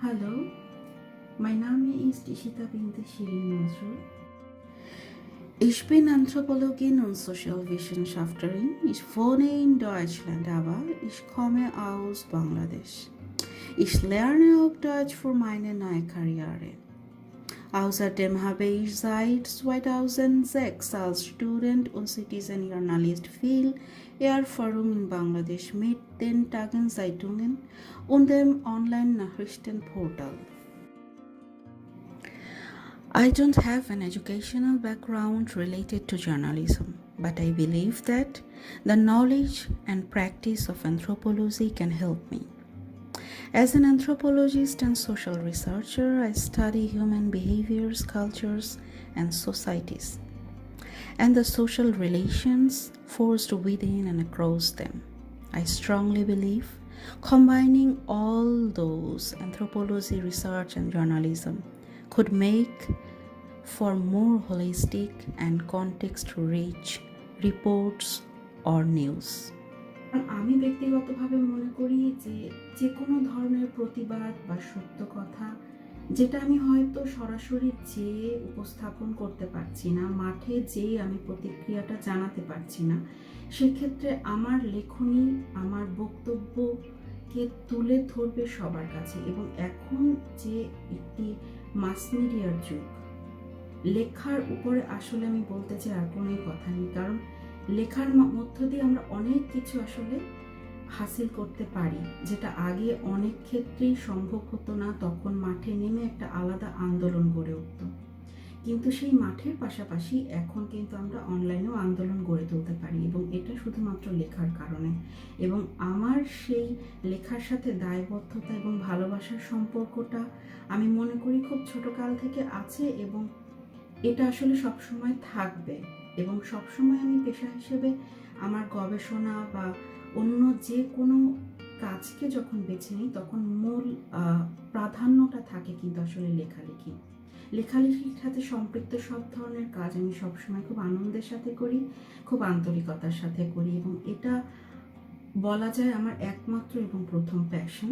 Hallo, mein Name ist Ishita Binte Shirin Nasrul. Ich bin Anthropologin und Sozialwissenschaftlerin. Ich wohne in Deutschland, aber ich komme aus Bangladesch. Ich lerne auch Deutsch für meine neue Karriere. Außerdem habe ich seit 2006 als Student und Citizen Journalist viel Erfahrung in Bangladesch mit den Tageszeitungen und dem Online-Nachrichtenportal. I don't have an educational background related to journalism, but I believe that the knowledge and practice of anthropology can help me. As an anthropologist and social researcher, I study human behaviors, cultures, and societies, and the social relations forged within and across them. I strongly believe combining all those anthropology, research, and journalism could make for more holistic and context-rich reports or news. আমি ব্যক্তিগতভাবে মনে করি যে কোনো ধরনের প্রতিবাদ বা সত্য কথা যেটা আমি হয়তো সরাসরি যেয়ে উপস্থাপন করতে পারছি না, মাঠে যেয়ে আমি প্রতিক্রিয়াটা জানাতে পারছি না, সেক্ষেত্রে আমার লেখনী আমার বক্তব্যকে তুলে ধরবে সবার কাছে। এবং এখন যে একটি মাস মিডিয়ার যুগ, লেখার উপরে আসলে আমি বলতে চাই আর কোনোই কথা নেই, কারণ লেখার মধ্য দিয়ে আমরা অনেক কিছু আসলে হাসিল করতে পারি, যেটা আগে অনেক ক্ষেত্রেই সম্ভব হতো না। তখন মাঠে নেমে একটা আলাদা আন্দোলন গড়ে উঠত, কিন্তু সেই মাঠের পাশাপাশি এখন কিন্তু আমরা অনলাইনেও আন্দোলন গড়ে তুলতে পারি, এবং এটা শুধুমাত্র লেখার কারণে। এবং আমার সেই লেখার সাথে দায়বদ্ধতা এবং ভালোবাসার সম্পর্কটা আমি মনে করি খুব ছোটকাল থেকে আছে, এবং এটা আসলে সবসময় থাকবে। এবং সবসময় আমি পেশা হিসেবে আমার গবেষণা বা অন্য যে কোনো কাজকে যখন বেছে নিই, তখন মূল প্রাধান্যটা থাকে কিন্তু আসলে লেখালেখির সাথে সম্পৃক্ত সব ধরনের কাজ আমি সবসময় খুব আনন্দের সাথে করি, খুব আন্তরিকতার সাথে করি, এবং এটা বলা যায় আমার একমাত্র এবং প্রথম প্যাশন।